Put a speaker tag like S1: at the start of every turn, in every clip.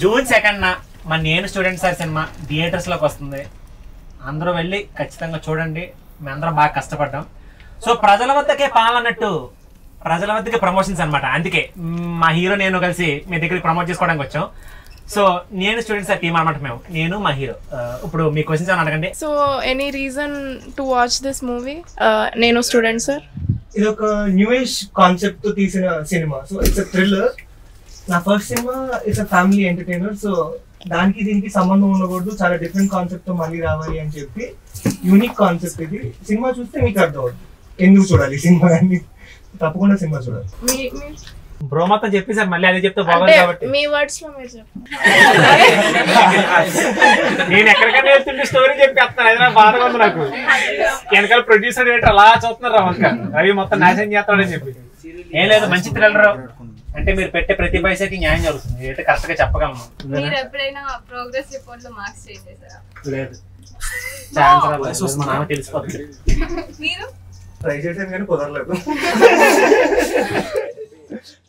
S1: June 2న మన నేను student sir cinema theatres లోకి వస్తుంది. అందరూ వెళ్ళి ఖచ్చితంగా చూడండి. మేమందరం బాగా కష్టపడ్డాం. సో ప్రజల వద్దకే పాలన్నట్టు ప్రజల వద్దకే ప్రమోషన్స్ అనమాట. అందుకే మా హీరో నేను కలిసి మీ దగ్గరికి ప్రమోట్ చేసుకోవడానికి వచ్చాం. సో నేను స్టూడెంట్స్ సార్ టీమ్ అనమాట. మేము నేను మా హీరో. ఇప్పుడు మీ క్వశ్చన్స్ ఏమైనా అడగండి.
S2: So any reason to watch this movie? నేను స్టూడెంట్ సార్.
S3: ఇది ఒక న్యూయిష్ కాన్సెప్ట్ తో తీసిన సినిమా. So it's a thriller. నా ఫస్ట్ సినిమా it's a family entertainer. So దానికి దీనికి సంబంధం ఉండకూడదు, చాలా డిఫరెంట్ కాన్సెప్ట్ తో మళ్ళీ రావాలి అని చెప్పి యూనిక్ కాన్సెప్ట్ ఇది. సినిమా చూస్తే మీకు అర్థం అవుతుంది ఎందుకు చూడాలి సినిమా అని. తప్పకుండా సినిమా చూడాలి.
S1: బ్రో మొత్తం చెప్పేసారు, మళ్ళీ అదే చెప్తే బాగుంది కాబట్టి
S2: మీ వర్డ్స్ లో మీరు చెప్పండి.
S1: నేను ఎక్కడికైనా వెళ్తుంటే స్టోరీ చెప్పేస్తాను. అదే బాధగా ఉంది నాకు. వెనకాల ప్రొడ్యూసర్ ఏంటి అలా చూస్తున్నారు రవి మొత్తం నాశనం చేస్తాడని చెప్పి. ఏం లేదు, మంచి థ్రిల్లర్. అంటే మీరు పెట్టే ప్రతి పైసకి న్యాయం జరుగుతుంది. అయితే కరెక్ట్ గా చెప్పగలను.
S4: మీరు ఎప్పుడైనా ప్రోగ్రెస్ రిపోర్ట్ లో మార్క్స్ చేంజ్ చేశారా?
S1: లేదు, ఛాన్స్ మా నాన్న తెలిసిపోతుంది.
S4: మీరు
S3: ట్రై చేసాను కానీ కుదరలేదు.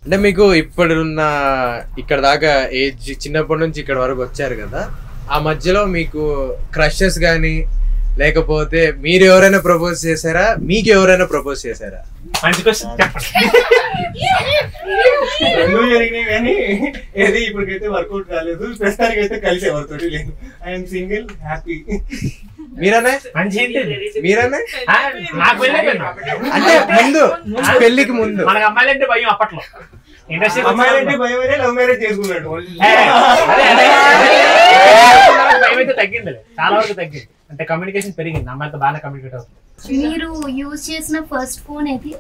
S5: అంటే మీకు ఇప్పుడున్న ఇక్కడ దాకా ఏజ్ చిన్నప్పటి నుంచి ఇక్కడ వరకు వచ్చారు కదా, ఆ మధ్యలో మీకు క్రషెస్ కానీ లేకపోతే మీరు ఎవరైనా ప్రపోజ్ చేశారా, మీకు ఎవరైనా ప్రపోజ్ చేశారా?
S1: మంచి క్వశ్చన్ చెప్పండి.
S3: రెండు జరిగినాయి కానీ ఏది ఇప్పటికైతే వర్కౌట్ కాలేదు. ప్రస్తుతానికి అయితే కలిసి ఎవరితో లేదు. I'm single, happy.
S5: మీరనే
S1: మంచి
S5: మీరనే
S1: నాకు వెళ్ళిపోయినా
S5: అంటే ముందు పెళ్లికి ముందు
S1: మనకు అమ్మాయిలంటే భయం అప్పట్లో. ఇండస్ట్రీ
S3: అమ్మాయిలంటే భయం అనే లవ్ మ్యారేజ్ చేసుకున్నాడు.
S1: భయం అయితే తగ్గింది, చాలా వరకు తగ్గింది. అంటే కమ్యూనికేషన్ పెరిగింది, అమ్మాయితో బాగా కమ్యూనికేట్ అవుతుంది.
S6: మీరు యూజ్ చేసిన ఫస్ట్ ఫోన్ ఏది?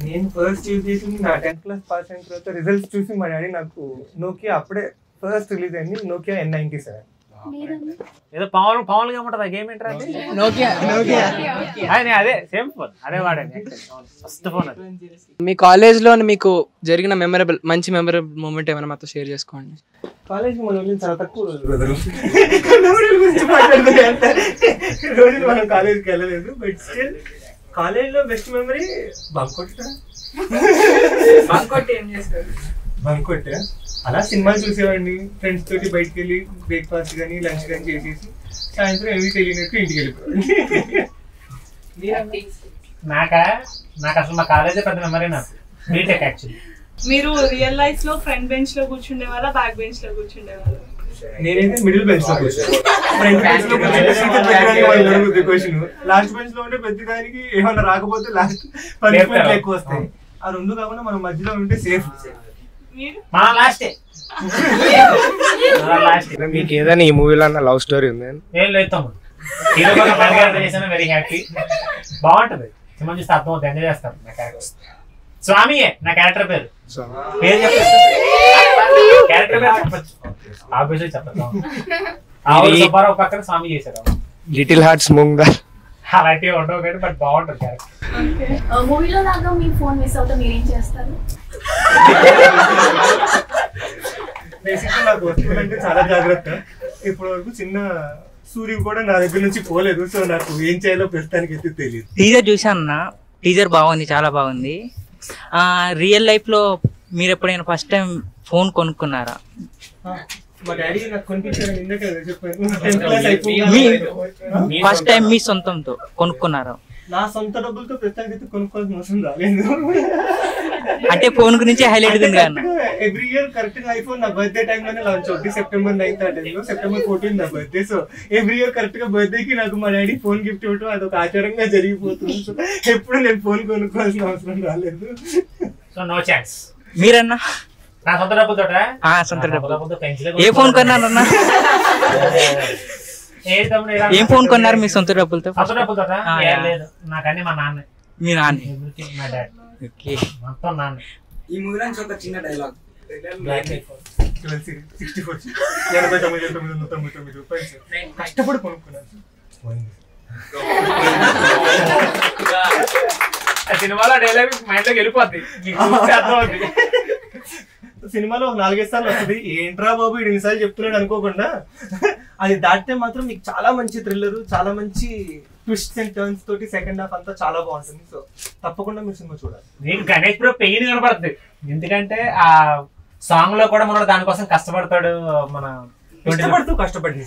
S3: నేను ఫస్ట్ యూజ్ చేసింది నా 10th క్లాస్ పాస్ అయిన తర్వాత రిజల్ట్స్ చూసి మా డాడీ నాకు నోకియా, అప్పుడే ఫస్ట్ రిలీజ్ అయింది నోకియా N97.
S1: ఏదో పవన్ గా ఉంటది గేమ్ ఏంటరా?
S5: నోకియా
S1: అదే సేమ్ ఫోన్, అదే వాడండి ఫస్ట్ ఫోన్. అది
S7: మీ కాలేజ్ లో మీకు జరిగిన మంచి మెమరబుల్ మూమెంట్ ఏమైనా మాతో షేర్ చేసుకోండి.
S3: కాలేజ్ మనం వెళ్ళిన చాలా తక్కువ రోజులు రోజులు మనం కాలేజ్కి వెళ్ళలేదు. బట్ స్టిల్ కాలేజ్ లో బెస్ట్ మెమరీ బంకొట్టే. అలా సినిమాలు చూసేవాడిని, ఫ్రెండ్స్ తోటి బయటకు వెళ్ళి బ్రేక్ఫాస్ట్ కానీ లంచ్ కానీ చేసేసి సాయంత్రం ఏమీ తెలియనట్టు ఇంటికి వెళ్ళిపోయాడు.
S1: నాకు అసలు మా కాలేజే పెద్ద మెమరీ. నాకు బీటెక్ యాక్చువల్లీ.
S8: మీరు రియల్ లైఫ్ లో ఫ్రంట్ బెంచ్ లో కూర్చుండే వాళ్ళ, బ్యాక్ బెంచ్ లో కూర్చుండే వాళ్ళ?
S3: నేనైతే మిడిల్ బెంచ్ లో కూర్చున్నాను. ఫ్రంట్ బెంచ్ లో క్వశ్చన్, లాస్ట్ బెంచ్ లో ఉంటే ప్రతి దానికి ఏమైనా రాకపోతే లాస్ట్ పనిష్మెంట్ ఎక్కువ వస్తాయి. ఆ రెండు కాకుండా మనం మధ్యలో ఉంటే సేఫ్.
S9: మీకు ఏదైనా ఈ మూవీలో లవ్ స్టోరీ ఉంది?
S1: ఏం లేదు, వెరీ హ్యాపీ. బాగుంటది సినిమా చూస్తే అర్థం అవుతుంది, ఎంజాయ్ చేస్తారు. నా క్యారెక్టర్ స్వామియే, నా క్యారెక్టర్ పేరు. పేరు చెప్పచ్చు, క్యారెక్టర్ పేరు చెప్పచ్చు, ఆబ్వియస్లీ చెప్పచ్చు. సుబ్బారావు పక్కన స్వామి చేశారు.
S9: లిటిల్ హార్ట్స్ మూంగ్
S1: అలాంటివి ఉండవు కానీ బట్ బాగుంటుంది క్యారెక్టర్.
S6: మూవీలో లాగా మీ ఫోన్ మిస్ అవుతా మీరేం చేస్తారు?
S3: బేసిక్గా నాకు వస్తుందంటే చాలా జాగ్రత్త. ఇప్పటి వరకు చిన్న సూర్యుడు కూడా నా దగ్గర నుంచి పోలేదు. సో నాకు ఏం చేయాలో ప్రస్తుతానికి అయితే తెలియదు.
S10: టీజర్ చూసాను, టీజర్ బాగుంది, చాలా బాగుంది. రియల్ లైఫ్ లో మీరు ఎప్పుడైనా ఫస్ట్ టైం ఫోన్ కొనుక్కున్నారా?
S3: మా డాడీ నాకు కొనిపించారు, ఇందాక చెప్పాను.
S10: ఫస్ట్ టైం మీ సొంతంతో కొనుక్కున్నారా?
S3: నా సొంత డబ్బులతో ప్రస్తుతానికి అయితే కొనుక్కోవాల్సిన అవసరం రాలేదు.
S10: అంటే ఫోన్ గురించి హైలైట్ ఉంది కదా.
S3: ఎవ్రీ ఇయర్ కరెక్ట్ గా ఐఫోన్ నా బర్త్డే టైం లోనే లాంచ్ అవుతుంది. September 9th ఆ టైంలో, September 14th నా birthday. So every year correct గా బర్త్డే కి నాకు మా డాడీ ఫోన్ గిఫ్ట్ ఇవ్వటం అదొక ఆచారంగా జరిగిపోతుంది. సో ఎప్పుడు నేను ఫోన్ కొనుక్కోవాల్సిన అవసరం రాలేదు.
S1: So no chance.
S10: మీరన్నా?
S1: నా సొంత డబ్బులతో
S10: సొంత డబ్బులతో ఏ ఫోన్ కొన్నారన్నా? ఏం ఫోన్ కొన్నారు మీ సొంత డబ్బులతో?
S1: సొంత డబ్బులతో లేదు, నాకన్నీ మా నాన్న.
S10: మీ నాన్న?
S1: మా డాడీ మొత్తం నాన్న.
S7: ఈ మూవీ నుంచి ఒక చిన్న డైలాగ్.
S3: 89,999 రూపాయలు కష్టపడి కొనుక్కున్నాను.
S1: సినిమాలో డైలాగ్ మైండ్ లోకి వెళ్ళిపోద్ది, అర్థమవుతుంది.
S3: సినిమాలో 4-5 సార్లు వస్తుంది. ఏంట్రా బాబు ఇది ఎన్నిసార్లు చెప్తున్నాడు అనుకోకుండా అది దాటితే మాత్రం మీకు చాలా మంచి థ్రిల్లర్, చాలా మంచి ట్విస్ట్స్ అండ్ టర్న్స్ తోటి సెకండ్ హాఫ్ అంతా చాలా బాగుంటుంది. సో తప్పకుండా మీరు సినిమా చూడాలి.
S1: నీకు గణేష్ బ్రో పెయిన్ కనపడుతుంది, ఎందుకంటే ఆ సాంగ్ లో కూడా మనోడు దానికోసం కష్టపడతాడు. మన
S3: కష్టపడి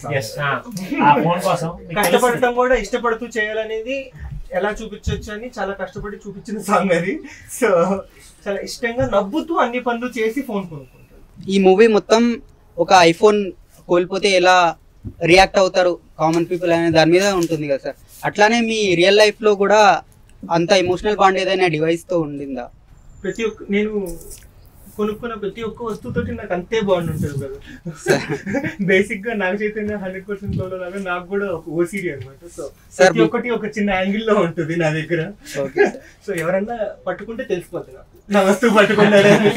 S1: ఆ ఫోన్ కోసం
S3: కష్టపడటం కూడా ఇష్టపడుతూ చేయాలనేది ఎలా చూపించవచ్చు అని చాలా కష్టపడి చూపించిన సాంగ్ అది. సో చాలా ఇష్టంగా నవ్వుతూ అన్ని పనులు చేసి ఫోన్ కొనుక్కుంటాడు.
S11: ఈ మూవీ మొత్తం ఒక ఐఫోన్ కోల్పోతే ఎలా రియాక్ట్ అవుతారు కామన్ పీపుల్ అనే దాని మీద ఉంటుంది కదా సార్. అట్లానే మీ రియల్ లైఫ్ లో కూడా అంత ఎమోషనల్ బాండ్ ఏదైనా డివైస్ తో ఉండిందా?
S3: ప్రతి ఒక్క నేను కొనుక్కున్న ప్రతి ఒక్క వస్తువుతోటి నాకు అంతే బాండ్ ఉంటుంది కదా. బేసిక్ గా నాకు చైతన్య 100% లో లాగా నాకు కూడా ఒక ఓసిడి అనమాట. సో ప్రతి ఒక్కటి ఒక చిన్న యాంగిల్ లో ఉంటుంది నా దగ్గర. సో ఎవరన్నా పట్టుకుంటే తెలిసిపోతుంది నాకు నా వస్తువు పట్టుకున్నాడని.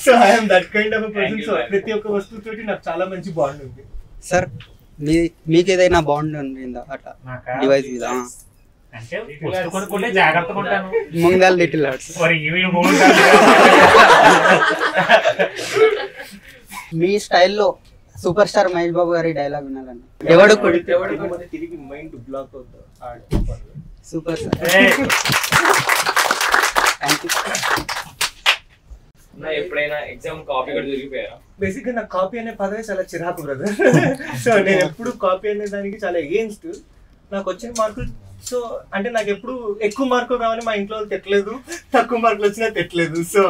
S3: So I'm that kind of person. So ప్రతి ఒక్క వస్తువుతోటి నాకు చాలా మంచి బాండ్ ఉంది.
S11: సార్ మీకు ఏదైనా బాండ్ ఉండిందా అట్లా డివైస్ మీద?
S1: అంటే కొనుక్కుంటే జాగ్రత్తగా ఉంటాను.
S11: ముంగల్ లిటిల్ హార్ట్స్. మీ స్టైల్లో సూపర్ స్టార్ మహేష్ బాబు గారి డైలాగ్ వినాలండి. ఎవడు
S3: తిరిగి మైండ్ బ్లాక్ అవుతుంది.
S11: Super sir.
S12: ఎప్పుడైనా ఎగ్జామ్ కాపీ కూడా దొరికిపోయారా?
S3: బేసిక్ గా నాకు కాపీ అనే పదవి చాలా చిరాకు బ్రదర్. సో నేను ఎప్పుడు కాపీ అనే దానికి చాలా ఎగెయిన్స్ట్. నాకు వచ్చిన మార్కులు సో అంటే నాకు ఎప్పుడు ఎక్కువ మార్కులు రావని మా ఇంట్లో వాళ్ళు తిట్టలేదు, తక్కువ మార్కులు వచ్చినా తిట్టలేదు. సో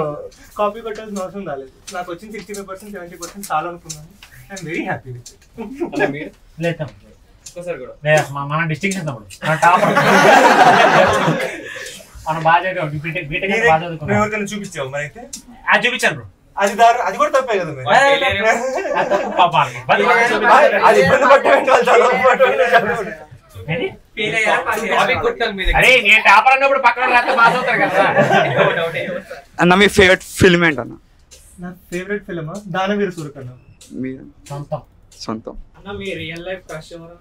S3: కాపీ కొట్టాల్సిన అవసరం రాలేదు. నాకు వచ్చిన 65%, 70% చాలా అనుకున్నాను. I'm very happy with it.
S1: మన డిస్టింక్షన్ మనం బాగా చదువుకున్నాం.
S3: చూపించావు మరి అయితే?
S1: అది చూపించాను బ్రో.
S3: అది కూడా తప్పే కదా.
S1: అరే నేను టాపర్ అన్నప్పుడు పక్కన రాత్రి పాస్ అవుతారు కదా.
S11: అన్న మీ ఫేవరెట్ ఫిల్మ్ ఏంటన్న?
S3: నా ఫేవరెట్ ఫిల్మ్ దానవీర సూరకర్ణ.
S11: మీ సొంతం.
S12: అన్న మీ రియల్ లైఫ్ క్రష్ ఎవరు?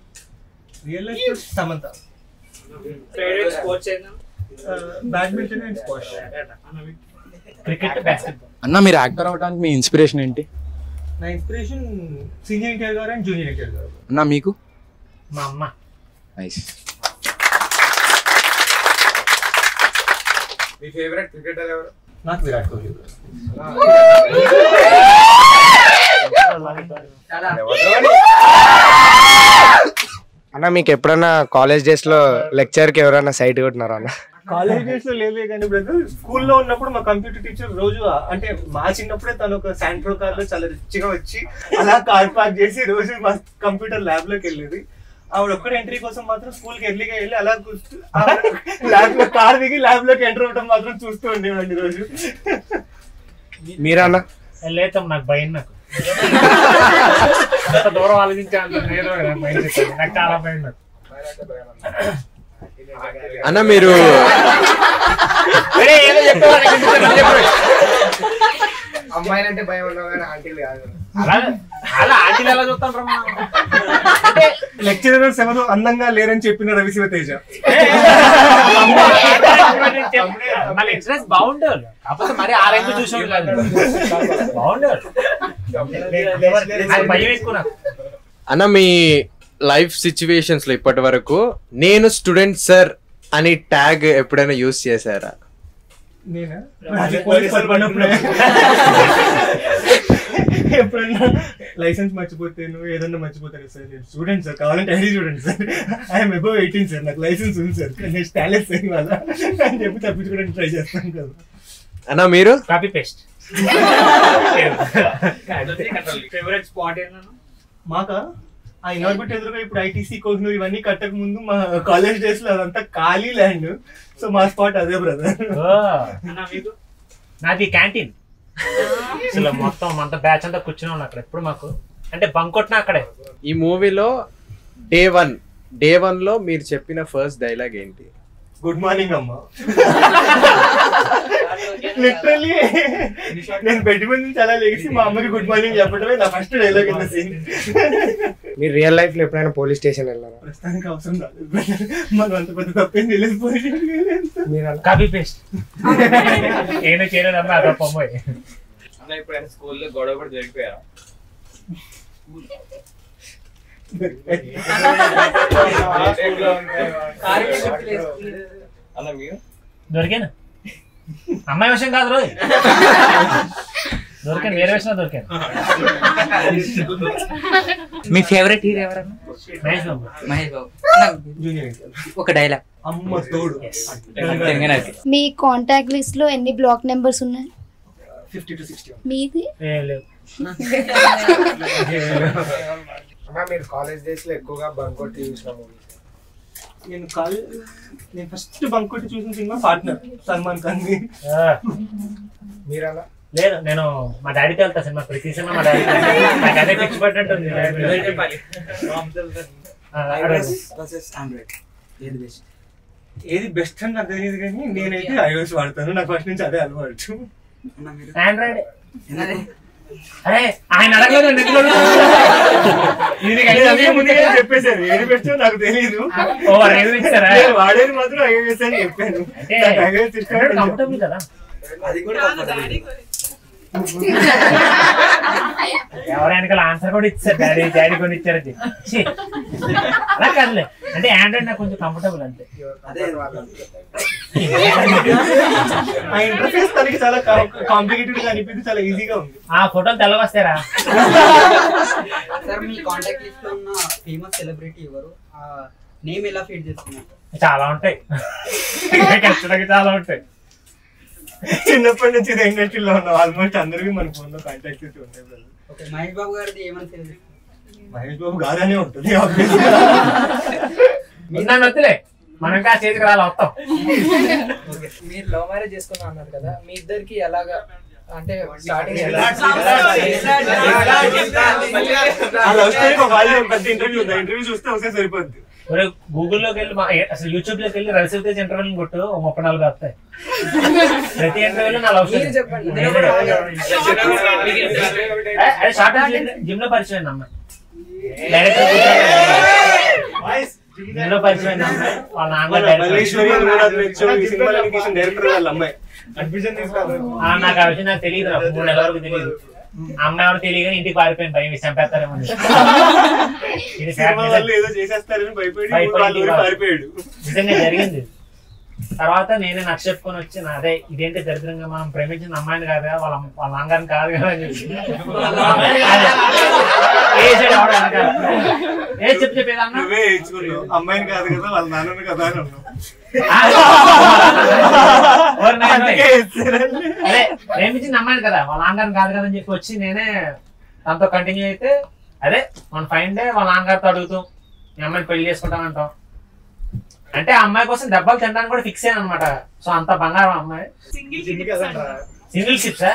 S3: Real life Samantha.
S12: Favourite sports ఏంటన్నా?
S3: Badminton and squash.
S1: Cricket, basketball.
S13: అన్న మీరు యాక్టర్ అవడానికి మీ ఇన్స్పిరేషన్ ఏంటి?
S3: నా ఇన్స్పిరేషన్ సీనియర్ ఎన్టీఆర్ గారు అండ్ జూనియర్ ఎన్టీఆర్ గారు.
S13: అన్న మీకు?
S1: మా అమ్మ.
S13: నైస్.
S5: మీ ఫేవరెట్ క్రికెటర్ ఎవరు?
S3: నాకు విరాట్ కోహ్లీ.
S9: అన్న మీకు ఎప్పుడన్నా కాలేజ్ డేస్ లో లెక్చర్ కి ఎవరైనా సైట్ కొట్టినారా అన్న?
S3: కాలేజ్ డేస్ లో లేదు కానీ బ్రదర్ స్కూల్లో ఉన్నప్పుడు మా కంప్యూటర్ టీచర్ రోజు అంటే మా చిన్నప్పుడే తను ఒక శాంట్రో కార్ లో చాలా రిచ్గా వచ్చి అలా కార్ పార్క్ చేసి రోజు మా కంప్యూటర్ ల్యాబ్ లోకి వెళ్ళేది. ఆవిడ ఒక్కడే ఎంట్రీ కోసం మాత్రం స్కూల్ కి ఎర్లీగా వెళ్ళి అలా కూర్చు ల్యాబ్ లో కార్ దిగి ల్యాబ్ లోకి ఎంటర్ అవ్వడం మాత్రం చూస్తూ ఉండేవండి రోజు.
S9: మీరన్నా?
S1: లేతం నాకు భయం. నాకు అంత దూరం ఆలోచించాను నాకు చాలా భయం. నాకు
S5: అన్న మీరు
S9: అమ్మాయిలంటే భయం ఉన్నావు కానీ ఆంటీలు కాదు.
S1: అలా ఆంటీలు ఎలా చూస్తాం?
S3: లెక్చరర్స్ ఎవరు అందంగా లేరని చెప్పిన రవి శివతేజ.
S1: బాగుండేవాళ్ళు కాకపోతే మరి ఆ రేంజ్ చూసేవాళ్ళు కాదు. బాగుండేవాళ్ళు. భయం ఎక్కువ నాకు.
S5: అన్న మీ లైఫ్ సిచ్యువేషన్స్ లో ఇప్పటి వరకు నేను స్టూడెంట్ సార్ అని ట్యాగ్ ఎప్పుడైనా యూజ్ చేశారా?
S3: నేనా? ఎప్పుడన్నా లైసెన్స్ మర్చిపోతాను ఏదన్నా మర్చిపోతాను సార్ నేను స్టూడెంట్ సార్ కావాలంటే ఐడి చూడండి సార్ ఐఎమ్ అబౌవ్ 18 సార్ నాకు లైసెన్స్ ఉంది సార్ నేను స్టాలెస్ సార్ ఇవాళ అని చెప్పి తప్పించుకోవడానికి ట్రై చేస్తాను కదా.
S5: అన్న మీరు?
S1: Copy paste.
S12: ఫేవరెట్ స్పాట్ ఏంటన్నా?
S3: మాకా ఆ ఇన్ఆర్బిట్ ఎదురుగా ఇప్పుడు ఐటీసీ కోహినూర్ ఇవన్నీ కట్టక ముందు మా కాలేజ్ డేస్ లో అదంతా ఖాళీ ల్యాండ్. సో మా స్పాట్ అదే బ్రదర్.
S1: నాది క్యాంటీన్. అసలు మొత్తం అంత బ్యాచ్ అంతా కూర్చున్నాం అక్కడ. ఎప్పుడు మాకు అంటే బంక్ కొట్టినా అక్కడే.
S5: ఈ మూవీలో డే వన్ లో మీరు చెప్పిన ఫస్ట్ డైలాగ్ ఏంటి?
S3: గుడ్ మార్నింగ్ అమ్మా. లిటరల్లీ నేను బెడ్ మీద నుంచి అలా లేచి మా అమ్మకి గుడ్ మార్నింగ్ చెప్పడమే నా first dialogue in the scene.
S9: మీరు రియల్ లైఫ్ లో ఎప్పుడైనా పోలీస్ స్టేషన్ వెళ్ళారా?
S3: ప్రస్తుతానికి అవసరం రాలేదు. మనం అంత పెద్ద తప్పేం తెలియదు.
S1: కాపీ పేస్ట్ ఏదో చేయలేదమ్మా అదో పొమ్మాయి.
S12: అన్న ఎప్పుడైనా స్కూల్లో గొడవ కూడా జరిగిపోయారా?
S1: దొరికేనా? అమ్మాయి విషయం కాదు రోజు దొరికాను, వేరే విషయంలో దొరికాను.
S10: మీ ఫేవరెట్ హీరో ఎవరన్నా?
S1: మహేష్ బాబు.
S10: మహేష్ బాబు. ఒక డైలాగ్.
S3: అమ్మ తోడు.
S6: మీ కాంటాక్ట్ లిస్ట్ లో ఎన్ని బ్లాక్ నెంబర్స్ ఉన్నాయి?
S3: 50 to 60.
S6: మీది?
S9: మీరు కాలేజ్ డేస్ లో ఎక్కువగా బంక్ కొట్టి చూసిన మూవీస్?
S3: నేను ఫస్ట్ బంక్ కొట్టి చూసిన సినిమా పార్ట్నర్, సల్మాన్ ఖాన్.
S9: మీరలా?
S1: లేదు, నేను మా డాడీకి వెళ్తా సినిమా, ప్రతి సినిమా మా డాడీ నాకు అదే పిచ్చి పట్టినట్టుంది.
S3: ఏది బెస్ట్ అని నాకు తెలియదు కానీ నేనైతే iOS వాడతాను. నాకు ఫస్ట్ నుంచి అదే అలవాటు.
S1: ఆండ్రాయిడ్. అరే ఆయన అడగలేదు,
S3: చెప్పేశారు ఏది బెస్ట్ నాకు తెలియదు. వాడేది మాత్రం iOS అని చెప్పాను.
S1: కంఫర్టబుల్ కదా. ఎవరైనా ఆన్సర్ కూడా ఇచ్చారు, డాడీ కొని ఇచ్చారు. అలా కాదులే, అంటే ఆండ్రాయిడ్ నాకు కొంచెం కంఫర్టబుల్ అంతే.
S3: ఆ ఇంటర్ఫేస్ తనకి చాలా కాంప్లికేటెడ్ గా అనిపించి చాలా ఈజీగా ఉంది.
S1: ఆ ఫోటోలు తెల్లవస్తారా?
S11: సార్ మీ కాంటాక్ట్ లిస్ట్ లో ఉన్న ఫేమస్ సెలబ్రిటీ ఎవరు? నేమ్ ఎలా ఫీడ్ చేస్తున్నారు?
S1: చాలా ఉంటాయి, ఖచ్చితంగా చాలా ఉంటాయి.
S3: చిన్నప్పటి నుంచి ఇది ఇండస్ట్రీలో ఉన్నాం, ఆల్మోస్ట్ అందరికీ మన ఫోన్ లో కాంటాక్ట్ ఉంటాయి.
S11: మహేష్ బాబు గారిది ఏమని ఫీల్?
S3: మహేష్ బాబు గారనే ఉంటుంది.
S1: నన్ను వద్దులే, మనం ఇంకా చేతికి రాలి వస్తాం.
S7: మీరు లవ్ మ్యారేజ్ చేసుకున్నా అన్నారు కదా, మీ ఇద్దరికి ఎలాగా అంటే
S3: ఇంటర్వ్యూ చూస్తే ఒకసారి సరిపోద్ది.
S1: గూగుల్లోకి వెళ్ళి అసలు యూట్యూబ్ లోకి వెళ్ళి రవిశివ తేజ్ ఇంటర్వ్యూ కొట్టు, 34 వస్తాయి. ప్రతి ఇంటర్వ్యూలో నా లవ్ స్టోరీ. అదే షార్ట్ జిమ్ లో పరిచయం అమ్మాయి, డైరెక్టర్ జిమ్ లో పరిచయం అమ్మాయి, వాళ్ళ నాన్నగారు. నాకు ఆ విషయం నాకు తెలియదు, 3 నెలల వరకు తెలియదు. అమ్మాయి ఎవరు తెలియదు, ఇంటికి పారిపోయింది, భయం చంపేస్తారేమో. నిజంగా జరిగింది. తర్వాత నేనే నచ్చ చెప్పుకొని వచ్చి అదే ఇదేంటి దరిద్రంగా మనం ప్రేమించిన అమ్మాయిని కాదా, వాళ్ళ నాన్నగారిని కాదు కదా అని చెప్పి చెప్పేదన్నా,
S3: అమ్మాయిని కాదు కదా వాళ్ళ నాన్నని కదా అని అన్నావు.
S1: అదే ప్రేమించిన అమ్మాయిని కదా వాళ్ళ నాన్నగారిని కాదు కదా అని చెప్పి వచ్చి నేనే దాంతో కంటిన్యూ అయితే, అదే మన ఫైన్ డే వాళ్ళ నాన్నగారితో అడుగుతాం మీ అమ్మాయిని పెళ్లి చేసుకుంటామంటాం. అంటే ఆ అమ్మాయి కోసం దెబ్బలు తినడానికి కూడా ఫిక్స్ అయ్యాను అనమాట. సో అంత బంగారం అమ్మాయి. సింగిల్ షిప్సా?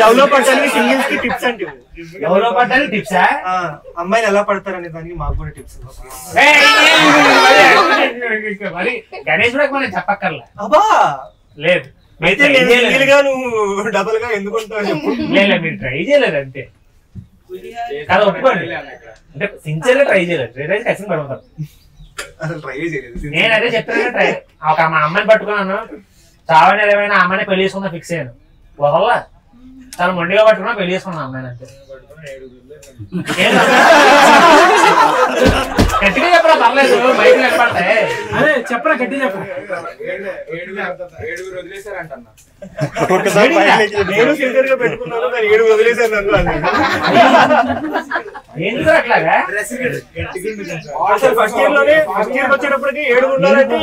S3: లవ్ లో పడటానికి సింగిల్స్ కి టిప్స్ అంటే
S1: లవ్ లో పడటానికి టిప్సా?
S3: అమ్మాయిలు ఎలా పడతారనే దానికి మాకు కూడా టిప్స్.
S1: మరి గణేష్ కూడా మనం చెప్పక్కర్లే.
S3: అబ్బా
S1: లేదు,
S3: అయితే సింగిల్ గా నువ్వు డబుల్ గా ఎందుకుంటావు చెప్పు.
S1: లేదు, మీరు ట్రై చేయలేదు అంతే కదా, ఒప్పుకోండి. అంటే సిన్సియర్ గా ట్రై చేయలేదు, ట్రై చేసి ఖచ్చితంగా పడిపోతారు.
S3: అసలు ట్రై చేయలేదు.
S1: నేను అదే చెప్తాను, ట్రై ఒక మా అమ్మాయిని పట్టుకున్నాను, చావని ఏమైనా అమ్మాయిని పెళ్లి చేసుకున్నా ఫిక్స్ అయ్యాను. వదల్లా, చాలా మొండిగా పట్టుకున్నా పెళ్లి చేసుకున్నా అమ్మాయిని అంతే. గట్టిగా చెప్పరా, పర్లేదు, బయట కనపడతాయి. అదే చెప్పరా, గట్టి చెప్పరా.
S12: ఏడుగురు వదిలేశారంట.
S3: నేను సిన్సియర్ గా పెట్టుకున్నాను, కానీ 7 వదిలేశారు నన్ను.
S1: ఎందుకు అట్లాగా?
S3: అసలు ఫస్ట్ ఇయర్ లోనే ఫస్ట్ ఇయర్ వచ్చేటప్పటికి 7 ఉన్నారంటే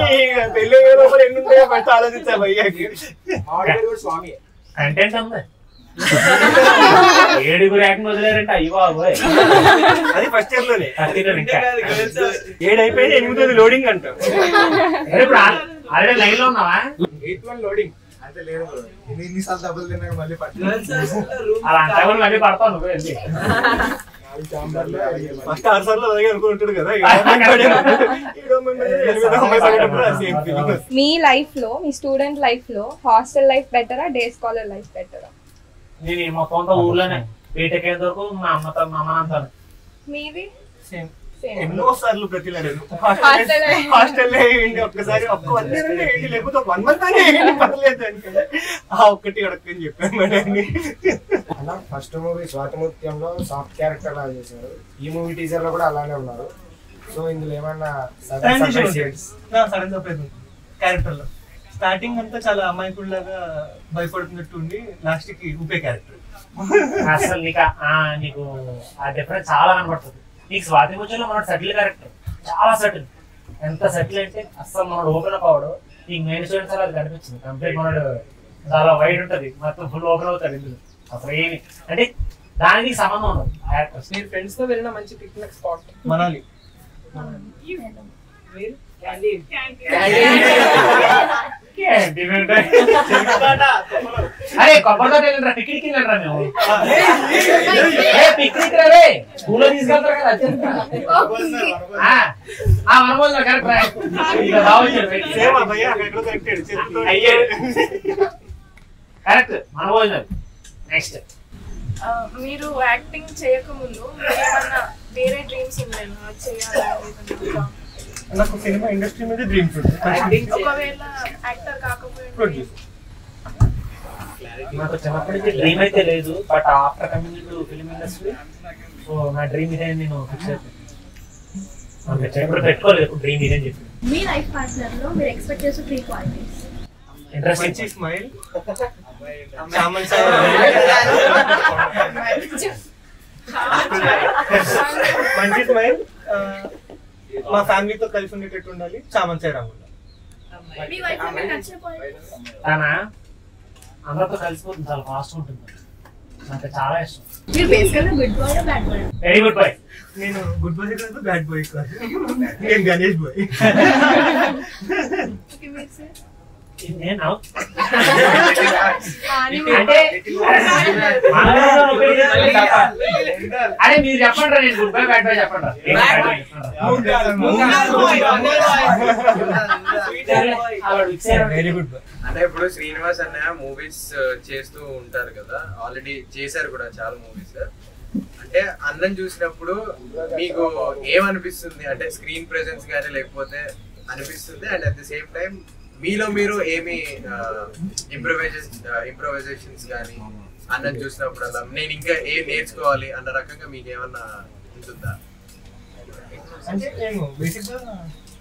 S3: పెళ్లి అయ్యే లోపల ఎన్ని ఉంటాయో ఫస్ట్ ఆలోచించాము. అయ్యాకి
S12: స్వామి
S1: కంటెంట్ ఉంది. 7 యాక్టింగ్ వదిలేరంటే అయ్యి బాబోయ్,
S3: అది ఫస్ట్ ఇయర్ లోనే. 7 అయిపోయింది, 8వ లోడింగ్ అంట.
S1: ఇప్పుడు ఆల్రెడీ లైన్ లో ఉన్నావా?
S12: 8th లోడింగ్
S9: అంటే లేదు, ఎన్నిసార్లు డబ్బులు తిన్నాక మళ్ళీ
S1: అలా అంటే మళ్ళీ పడతావు నువ్వు.
S3: ఫస్ట్ 6 సార్లు అలాగే అనుకుంటాడు కదా.
S4: మీ లైఫ్ లో, మీ స్టూడెంట్ లైఫ్ లో హాస్టల్ లైఫ్ బెటరా, డే స్కాలర్ లైఫ్ బెటరా?
S1: నేను మొత్తం ఊర్లోనే బీటెక్ అయ్యేంత వరకు మా అమ్మతో మా అమ్మ అంతా.
S4: మీది?
S3: ఎన్నో సార్లు బ్రతిలాడాను హాస్టల్ ఒక్కసారి ఒక్క 1 year ఏంటి, లేకపోతే 1 month అనే ఏంటి, పర్లేదు అంటే ఆ ఒక్కటి అడగని చెప్పాను.
S9: అలా ఫస్ట్ మూవీ స్వాతిముత్యంలో సాఫ్ట్ క్యారెక్టర్ లా చేశారు, ఈ మూవీ టీజర్ లో కూడా అలానే ఉన్నారు. సో ఇందులో ఏమన్నా
S3: సడన్ సర్ప్రైజ్ క్యారెక్టర్ లో స్టార్టింగ్ అంతా చాలా అమాయకుడిలాగా భయపడుతున్నట్టు ఉండి లాస్ట్ కి ఊపే క్యారెక్టర్.
S1: అసలు నీకు ఆ డిఫరెన్స్ చాలా కనబడుతుంది. నీకు స్వాతి ముత్యంలో మనోడు సటిల్ క్యారెక్టర్, చాలా సటిల్. ఎంత సటిల్ అంటే అసలు మనోడు ఓపెన్ అప్ అవడు. నీకు మెయిన్ స్టూడెంట్స్ అలా అది కనిపించింది. కంప్లీట్ మనోడు చాలా వైడ్ ఉంటుంది, మొత్తం ఫుల్ ఓపెన్ అవుతాడు. ఇందులో అసలు ఏమి అంటే దానికి సంబంధం ఉండదు క్యారెక్టర్స్.
S7: మీరు ఫ్రెండ్స్ తో వెళ్ళిన మంచి పిక్నిక్ స్పాట్
S3: మనాలి.
S1: అరే కొబ్బరితో వెళ్ళండి, పిక్నిక్ వెళ్ళండి మేము. పిక్నిక్ రే స్కూల్లో తీసుకెళ్తారు కదా. మనబోదు కరెక్ట్ కరెక్ట్ మనబోదు. నెక్స్ట్
S2: మీరు యాక్టింగ్ చేయకముందు ఏమన్నా వేరే డ్రీమ్స్ ఉండేనా చేయాలి?
S3: నాకు సినిమా ఇండస్ట్రీ మీద డ్రీమ్స్ ఉంటాయి.
S2: ఒకవేళ యాక్టర్ కాకపోతే
S3: ప్రొడ్యూసర్.
S1: నాకు చిన్నప్పటి నుంచి డ్రీమ్ అయితే లేదు, but after coming to film industry so నా డ్రీమ్ ఇదే నేను ఫిక్స్ అయిపోయాను. పెట్టుకోలేదు డ్రీమ్ ఇదే అని చెప్పి.
S6: మీ లైఫ్ పార్ట్నర్ లో మీరు ఎక్స్పెక్ట్ చేసే 3 క్వాలిటీస్.
S3: మంచి స్మైల్, మంచి స్మైల్, మా ఫ్యామిలీతో కలిసి ఉండేటట్టు ఉండాలి, చామంచాయి రంగు ఉండాలి.
S1: తనా అందరితో కలిసిపోతుంది, చాలా ఫాస్ట్ ఉంటుంది, నాకు చాలా ఇష్టం. Very good boy.
S3: నేను గుడ్ బాయ్ కాదు, బ్యాడ్ బాయ్ కాదు, నేను గణేష్ బాయ్.
S1: అరే మీరు చెప్పండి, నేను గుడ్ బై బ్యాడ్ బై చెప్పండి.
S3: Very good boy.
S5: అంటే ఇప్పుడు శ్రీనివాస్ అన్న మూవీస్ చేస్తూ ఉంటారు కదా, ఆల్రెడీ చేశారు కూడా చాలా మూవీస్. అంటే అన్నం చూసినప్పుడు మీకు ఏమనిపిస్తుంది? అంటే స్క్రీన్ ప్రెజెన్స్ కానీ లేకపోతే అనిపిస్తుంది, and at the same time మీలో మీరు ఏమి ఇంప్రొవైజేషన్స్ కానీ అన్నం చూసినప్పుడు అలా నేను ఇంకా ఏం నేర్చుకోవాలి అన్న రకంగా మీకు ఏమన్నా ఉంటుందా?
S3: అంటే నేను బేసిక్గా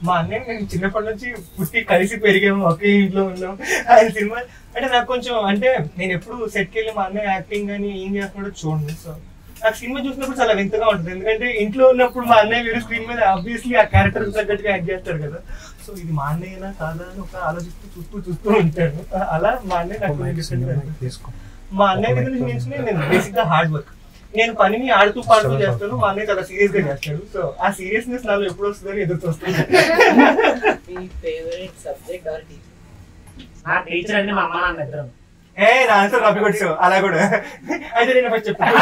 S3: మా అన్నయ్య నేను చిన్నప్పటి నుంచి పుట్టి కలిసి పెరిగాము, ఒకే ఇంట్లో ఉన్నాం. ఆయన సినిమా అంటే నాకు కొంచెం అంటే నేను ఎప్పుడు సెట్కి వెళ్ళి మా అన్నయ్య యాక్టింగ్ కానీ ఏం చేస్తున్నాడో చూడండి. సో నాకు సినిమా చూసినప్పుడు చాలా వింతగా ఉంటుంది, ఎందుకంటే ఇంట్లో ఉన్నప్పుడు మా అన్నయ్య వేరే స్క్రీన్ మీద ఆబ్వియస్లీ ఆ క్యారెక్టర్ తగ్గట్టుగా యాక్ట్ చేస్తాడు కదా. సో ఇది మా అన్నయ్యనా కాదా అని ఒక ఆలోచిస్తూ చూస్తూ ఉంటాను. అలా మా అన్నయ్య నాకు మా అన్నయ్య దగ్గర నుంచి నేర్చుకుని నేను బేసిక్గా హార్డ్ వర్క్. నేను పనిని ఆడుతూ పాడుతూ చేస్తాను, మా అన్నయ్య చాలా సీరియస్ గా చేస్తాడు. సో ఆ సీరియస్నెస్ నాలో ఎప్పుడు వస్తుందని ఎదురు వస్తుంది.
S1: టీచర్ అండి మా అమ్మ నాన్న ఇద్దరు.
S3: నా ఆన్సర్ కాపీ కొట్టావు అలా కూడా. అయితే నేను ఫస్ట్ చెప్తాను,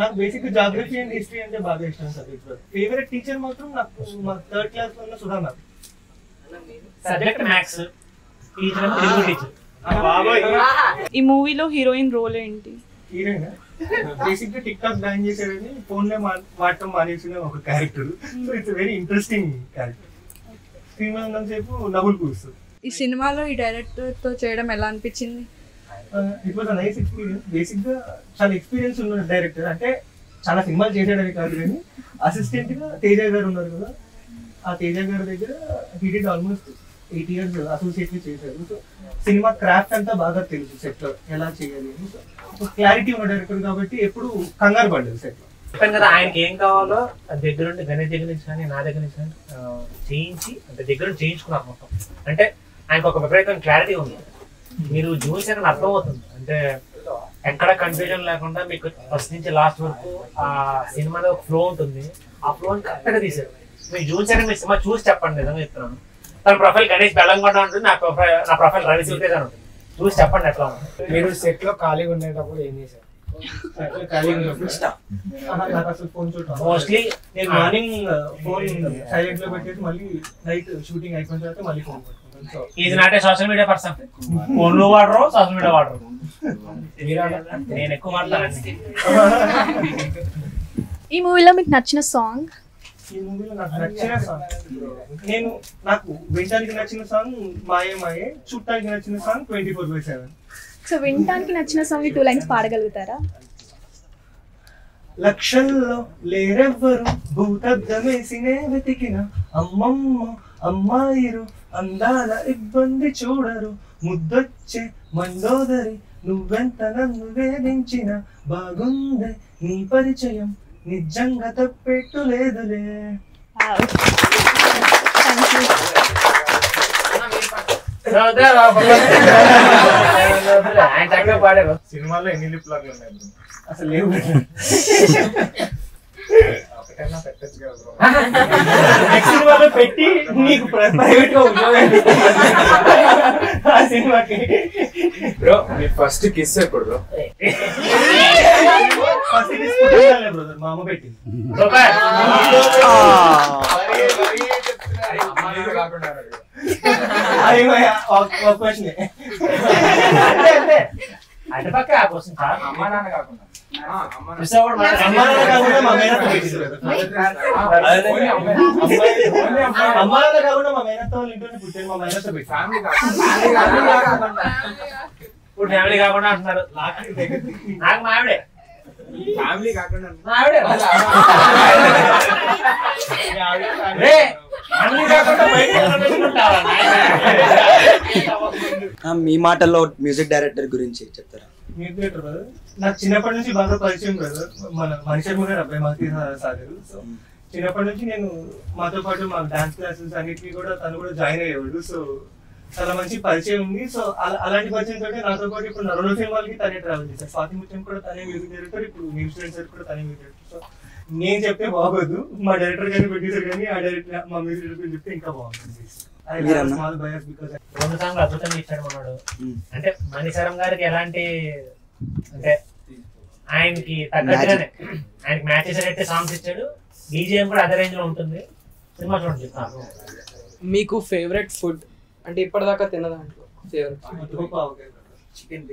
S3: నాకు బేసిక్ జాగ్రఫీ అండ్ హిస్టరీ అంటే బాగా ఇష్టం సబ్జెక్ట్. ఫేవరెట్ టీచర్ మాత్రం నాకు మా 3rd క్లాస్ లో ఉన్న Sudha ma'am.
S1: Subject maths teacher, Telugu teacher.
S8: ఈ మూవీలో హీరోయిన్ రోల్ ఏంటి?
S3: హీరోయిన్ బేసిక్ గా టిక్ టాక్ బ్యాన్ చేశారని ఫోన్ లో వాడటం మానేసిన ఒక character. So it's very interesting character. Cinema సేపు నవ్వులు కూర్చుంది.
S4: ఈ సినిమాలో ఈ డైరెక్టర్ తో చేయడం ఎలా అనిపించింది?
S3: It was nice experience. Basic గా చాలా ఎక్స్పీరియన్స్ ఉన్న డైరెక్టర్. అంటే చాలా సినిమాలు చేసాడని కాదు కానీ అసిస్టెంట్ గా తేజ గారు ఉన్నారు కదా, ఆ తేజ గారి దగ్గర he did almost 8 years associate చేశారు. సో సినిమా క్రాఫ్ట్ అంతా బాగా తెలుసు సెట్ లో ఎలా చేయాలి. క్లారిటీ ఉన్న డైరెక్టర్ కాబట్టి ఎప్పుడు కంగారు పడ్డది సెట్ లో.
S1: చెప్పాను కదా ఆయనకి ఏం కావాలో దగ్గరుండి గణేష్ దగ్గర నుంచి కానీ నా దగ్గర నుంచి కానీ చేయించి అంటే దగ్గర చేయించుకున్నారు మొత్తం. అంటే ఆయనకు ఒక విపరీతమైన క్లారిటీ ఉంది. మీరు చూసారని అర్థమవుతుంది. అంటే ఎక్కడ కన్ఫ్యూజన్ లేకుండా మీకు ఫస్ట్ నుంచి లాస్ట్ వరకు ఆ సినిమాలో ఒక ఫ్లో ఉంటుంది. ఆ ఫ్లో కరెక్ట్ గా తీసారు. మీరు చూసారని మీ సినిమా చూసి చెప్పండి, నిజంగా చెప్తున్నాను. తన ప్రొఫైల్ గణేష్ బెల్లంకొండ ఉంటుంది, నా ప్రొఫైల్ రవి శివతేజ్ అని ఉంటుంది. చూసి చెప్పండి ఎట్లా ఉంటుంది.
S9: మీరు సెట్ లో ఖాళీగా ఉండేటప్పుడు ఏం చేశారు?
S3: మోస్ట్లీ నేను మార్నింగ్ ఫోన్ సైలెంట్ లో పెట్టేసి మళ్ళీ నైట్ షూటింగ్ అయిపోయిన తర్వాత మళ్ళీ ఫోన్ పట్టుకుంటాను.
S1: Is not a social media person. ఫోన్లు వాడరు, సోషల్ మీడియా వాడరు. నేను ఎక్కువ మాట్లాడాను.
S6: ఈ మూవీలో మీకు నచ్చిన సాంగ్?
S3: ఈ మూవీలో నాకు నచ్చిన సాంగ్, నాకు వినడానికి నచ్చిన సాంగ్ మాయే మాయే, చూడటానికి నచ్చిన సాంగ్ 24/7.
S6: సో వినటానికి నచ్చిన సాంగ్ 2 lines పాడగలుగుతారా?
S3: లక్షల్లో లేరెవ్వరు భూతద్దమేసినే వెతికిన అమ్మమ్మ అమ్మాయిరు అందాల ఇబ్బంది చూడరు ముద్దొచ్చే మండోదరి నువ్వెంత నన్ను వేధించిన బాగుందే నీ పరిచయం నిజంగా తప్పెట్టు లేదులే.
S12: సినిమాలో ఎన్ని లిప్ లాగ్లు ఉన్నాయి
S3: అసలు లేవు.
S12: ఒకటైనా పెట్టచ్చు కదా
S3: నెక్స్ట్ సినిమాలో పెట్టి నీకు ప్రైవేట్ గా ఉద్యోగం ఆ సినిమాకి.
S12: బ్రో మీ ఫస్ట్ కిస్ ఎప్పుడు బ్రో?
S3: ఫస్ట్ తీసుకుంటాను బ్రదర్, మా అమ్మ పెట్టింది. అది ఒక క్వశ్చన్.
S1: అంటే పక్క ఆ క్వశ్చన్
S12: అమ్మా నాన్న కాకుండా
S3: అమ్మ నాన్న కాకుండా మా మేనత్త పెట్టింది. అమ్మ నాన్న కాకుండా మా మేనత్త వాళ్ళ ఇంట్లోనే పుట్టాను, మా మేనత్త పెట్టింది.
S1: ఇప్పుడు ఫ్యామిలీ కాకుండా అంటున్నారు. నాకు మావిడే
S12: ఫ్యామిలీ కాకుండా
S1: మావిడే
S14: మీ మాటల్లో మ్యూజిక్ డైరెక్టర్ గురించి చెప్తారా?
S3: నాకు చిన్నప్పటి నుంచి బాగా పరిచయం బ్రదర్, మన మనిషి గారు అబ్బాయి మాకి సాగరు. సో చిన్నప్పటి నుంచి నేను మాతో పాటు మా డాన్స్ క్లాసెస్ అన్నిటికీ కూడా తను కూడా జాయిన్ అయ్యేవాడు. సో చాలా మంచి పరిచయం ఉంది. సో అలాంటి పరిచయం తోటి నాతో పాటు ఇప్పుడు నా 2 సినిమాలకి తనే ట్రావెల్ చేశారు. స్వాతి ముత్యం కూడా తనే మ్యూజిక్ డైరెక్టర్, ఇప్పుడు న్యూస్ స్టూడెంట్స్ కూడా తనే మ్యూజిక్ డైరెక్టర్. సో నేను చెప్తే బాగోదు, మా డైరెక్టర్ గారిని ప్రొడ్యూసర్ కానీ ఆ డైరెక్టర్ మా మ్యూజిక్ డైరెక్టర్ చెప్తే ఇంకా బాగుంటుంది.
S1: 2 సాంగ్లు అద్భుతంగా ఇచ్చాడు మనోడు. అంటే మణిశరం గారికి ఎలాంటి అంటే ఆయనకి తగ్గట్టుగానే ఆయనకి మ్యాచ్ చేసేటట్టే సాంగ్స్ ఇచ్చాడు. బీజిఎం కూడా అదే రేంజ్ లో ఉంటుంది. సినిమా చూడండి చెప్తాను.
S7: మీకు ఫేవరెట్ ఫుడ్ అంటే ఇప్పటిదాకా తిన్న దాంట్లో ఫేవరెట్
S3: చికెన్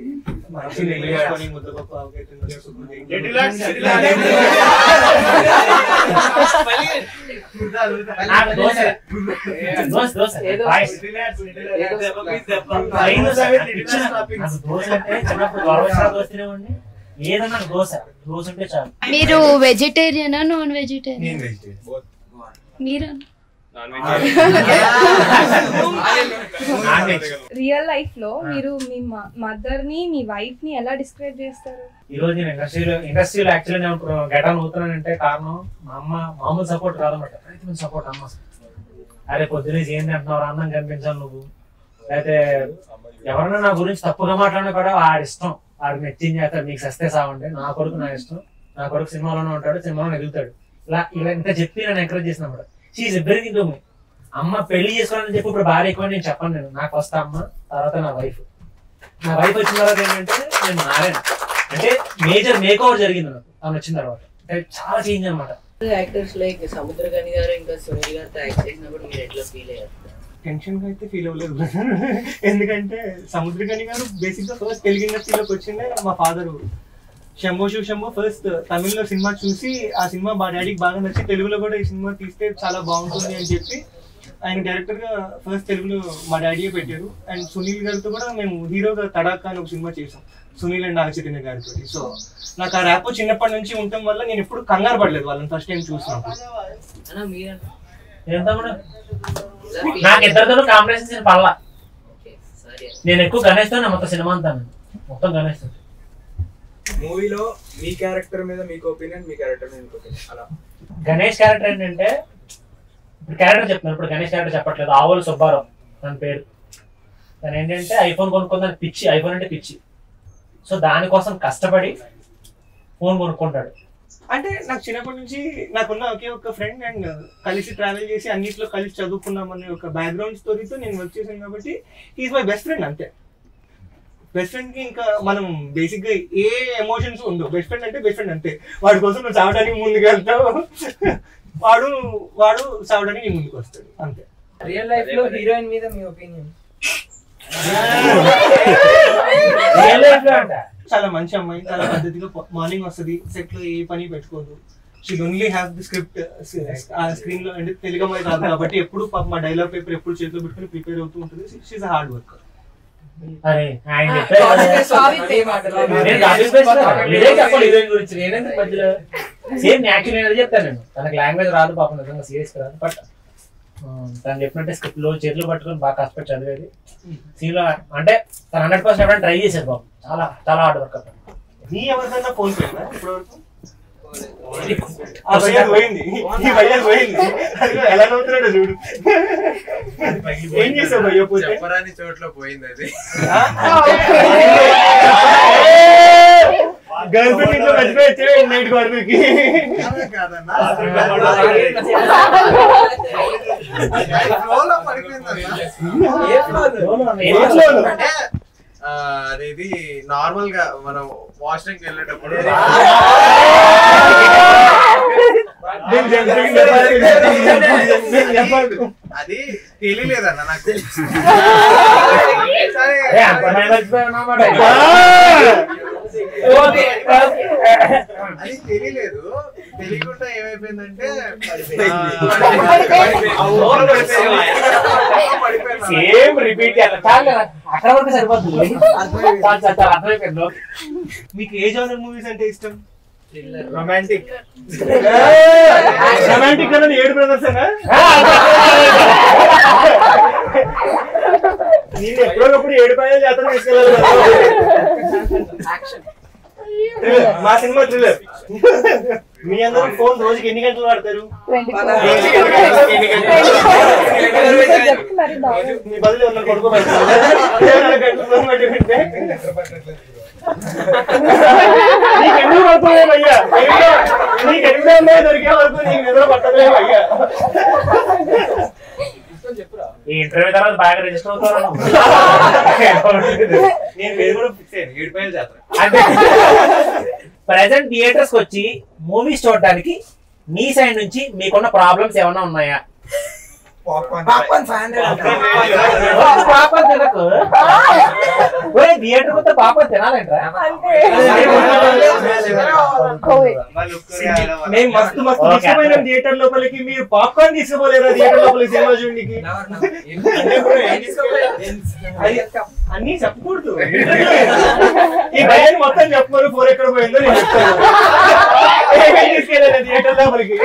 S1: ఏదన్నా దోశ దోశ ఉంటే చాలు.
S6: మీరు వెజిటేరియనా నాన్ వెజిటేరియన్? మీరా?
S4: రియల్ లైఫ్ లో మీరు మీ మదర్ ని మీ వైఫ్ ని ఎలా డిస్క్రైబ్ చేస్తారు?
S1: ఈ రోజు నేను ఇండస్ట్రీలో యాక్చువల్లీ నేను గెట్ ఆన్ అవుతున్నానంటే కారణం మా అమ్మ మామూలు సపోర్ట్ కాదన్నమాట. రైతు సపోర్ట్ అమ్మ. అరే పొద్దునే ఏంది అంటున్నావు, అందం కనిపించాను నువ్వు, అయితే ఎవరన్నా నా గురించి తప్పుగా మాట్లాడినా కూడా వాడి ఇష్టం, వాడికి నచ్చింది చేస్తాడు, నీకు సస్తే సావండి, నా కొడుకు నా ఇష్టం, నా కొడుకు సినిమాలోనే ఉంటాడు, సినిమాలో ఎదుగుతాడు, ఇలా ఇలా ఇంత చెప్పి నేను ఎంకరేజ్ చేసిన అన్నమాట. She is everything to me. అమ్మ పెళ్లి చేసుకోవాలని చెప్పి ఇప్పుడు భార్య ఎక్కువ నేను చెప్పను. నేను నాకు వస్తా అమ్మ, తర్వాత నా వైఫ్. నా వైఫ్ వచ్చిన తర్వాత ఏంటంటే నేను మారాను. అంటే మేజర్ మేక్ ఓవర్ జరిగింది నాకు తను వచ్చిన తర్వాత. అంటే చాలా చేంజ్ అనమాట.
S15: యాక్టర్స్ లైక్ సముద్రకని గారు ఇంకా సునీల్ గారితో యాక్ట్ చేసినప్పుడు మీరు ఎట్లా ఫీల్ అయ్యారు?
S3: టెన్షన్ గా అయితే ఫీల్ అవ్వలేదు బ్రదర్. ఎందుకంటే సముద్రకని గారు బేసిక్ గా ఫస్ట్ తెలుగు ఇండస్ట్రీలోకి వచ్చిందే మా ఫాదర్ శంభో శివ శంభో ఫస్ట్ తమిళ్లో సినిమా చూసి ఆ సినిమా మా డాడీకి బాగా నచ్చి తెలుగులో కూడా ఈ సినిమా తీస్తే చాలా బాగుంటుంది అని చెప్పి ఆయన డైరెక్టర్ గా ఫస్ట్ తెలుగులో మా డాడీయే పెట్టారు. అండ్ సునీల్ గారితో కూడా మేము హీరోగా తడాకా అని ఒక సినిమా చేసాం, సునీల్ అండ్ నాగచైతన్య గారితో. సో నాకు ఆ ర్యాప్ చిన్నప్పటి నుంచి ఉండటం వల్ల నేను ఎప్పుడు కంగారు పడలేదు వాళ్ళని ఫస్ట్ టైం చూసినప్పుడు.
S1: నాకు ఇద్దరితో కాంబినేషన్ పడలా. నేను ఎక్కువ గణేష్ తో మొత్తం సినిమా అంతా మొత్తం గణేష్ తో.
S12: మూవీలో మీ క్యారెక్టర్ మీద మీకు ఒపీనియన్, మీ క్యారెక్టర్ మీద మీకు ఒపీనియన్ అలా.
S1: గణేష్ క్యారెక్టర్ ఏంటంటే ఇప్పుడు క్యారెక్టర్ చెప్తున్నారు, ఇప్పుడు గణేష్ క్యారెక్టర్ చెప్పట్లేదు. ఆవుల సుబ్బారావు తన పేరు. తను ఏంటంటే ఐఫోన్ కొనుక్కుందని పిచ్చి, ఐఫోన్ అంటే పిచ్చి. సో దానికోసం కష్టపడి ఫోన్ కొనుక్కుంటాడు.
S3: అంటే నాకు చిన్నప్పటి నుంచి నాకున్న ఒకే ఒక ఫ్రెండ్ అండ్ కలిసి ట్రావెల్ చేసి అన్నిట్లో కలిసి చదువుకున్నామనే ఒక బ్యాక్గ్రౌండ్ స్టోరీతో నేను వర్క్ చేశాను కాబట్టి హీఈస్ మై బెస్ట్ ఫ్రెండ్. అంతే. బెస్ట్ ఫ్రెండ్ కి ఇంకా మనం బేసిక్ గా ఏ ఎమోషన్స్ ఉండవు. బెస్ట్ ఫ్రెండ్ అంటే బెస్ట్ ఫ్రెండ్ అంతే. వాడి కోసం నువ్వు చావడానికి ముందుకు వెళ్తావు, వాడు చావడానికి నీ ముందుకు వస్తాడు అంతే.
S7: రియల్ లైఫ్ లో హీరోయిన్ మీద మీ ఒపీనియన్?
S3: చాలా మంచి అమ్మాయి, చాలా పద్ధతిగా మార్నింగ్ వస్తుంది, సెట్ లో ఏ పని పెట్టుకోదు. She only have the script ఆ స్క్రీన్ లో. అంటే తెలుగు అమ్మాయి కాదు కాబట్టి ఎప్పుడు మా డైలాగ్ పేపర్ ఎప్పుడు చేతిలో పెట్టుకుని ప్రిపేర్ అవుతూ ఉంటుంది. She's a hard worker.
S1: అరే ఆయన చెప్పారు హీరోయిన్ గురించి నేనే మధ్యలో సేమ్ యాక్చువల్ నేను చెప్తాను. నేను తనకు లాంగ్వేజ్ రాదు పాపం, నిజంగా సీరియస్ రాదు. బట్ తను చెప్పినట్టే స్క్రిప్ట్ లో చేతులు పట్టుకొని బాగా కష్టపడి చదివేది. సీన్ లో అంటే తను 100% ఎవరైనా ట్రై చేశారు పాపం, చాలా చాలా హార్డ్ వర్క్ అతను.
S3: నీ ఎవరికైనా ఫోన్ పోయిందా ఇప్పుడు వరకు? పోయింది, ఈ భయ్యాలు పోయింది. ఎలా నవ్వుతున్నాడు చూడు. ఏం చేసావు భయ్య?
S5: చెప్పరాని చోట్ల పోయింది అది.
S3: గర్ల్ ఫ్రెండ్ ఇంట్లో మర్చిపోయి నైట్ వరకు
S5: అనేది నార్మల్ గా మనం వాష్రూమ్ కి వెళ్ళేటప్పుడు అది తెలియలేదన్న నాకు. అది తెలియలేదు. తెలియకుండా ఏమైపోయిందంటే
S1: సేమ్ రిపీట్ అక్కడ వరకు సరిపోతుంది. అర్థమైపోయింది.
S3: మీకు ఏ జోనర్ మూవీస్ అంటే ఇష్టం?
S1: రొమాంటిక్.
S3: రొమాంటిక్ అన్నది 7 బ్రదర్స్ అనా? నేను ఎప్పుడోప్పుడు 7 పైన జాతర తీసుకెళ్ళాలి. మా సినిమా థ్రిల్లర్. మీ అందరూ ఫోన్ రోజుకి ఎన్ని గంటలు వాడతారు? మీ బదులు ఉన్న కొడుకు నీకెందుకు పడుతుంది అయ్యా? నీకు ఎనిమిది దొరికే వరకు నీకు నిద్ర పట్టలేదు అయ్యా.
S1: ఈ ఇంటర్వ్యూ తర్వాత బాగా రిజిస్టర్ అవుతారు.
S3: నేను పేరు కూడా ఫిక్స్ అయ్యాను, 7 పైన జాతర.
S1: అంటే ప్రెసెంట్ థియేటర్స్ వచ్చి మూవీస్ చూడడానికి మీ సైడ్ నుంచి మీకున్న ప్రాబ్లమ్స్ ఏమైనా ఉన్నాయా? థియేటర్ కొత్త పాపం తినాలంటరా?
S3: మేము మస్తు మస్తు తీసుకుపోయినాం థియేటర్ లోపలికి. మీరు పాప్కార్న్ తీసుకుపోలేరా థియేటర్ లోపలికి సినిమా చూడడానికి? అన్ని చెప్పకూడదు. ఈ భయాన్ని మొత్తం చెప్పరు. 4 ఎక్కడ పోయిందో నేను చెప్తాను. తీసుకెళ్ళాను థియేటర్ లోపలికి.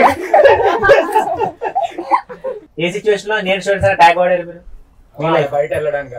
S1: ఏ సిచ్యువేషన్ లో నేను స్టూడెంట్స్ ట్యాగ్ వాడారు మీరు?
S12: బయట వెళ్ళడానికి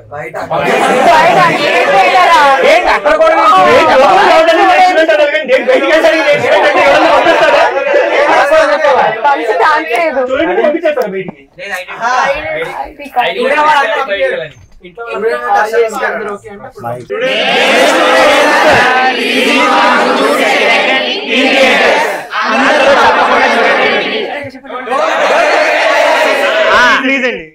S3: ప్లీజ్ అండి.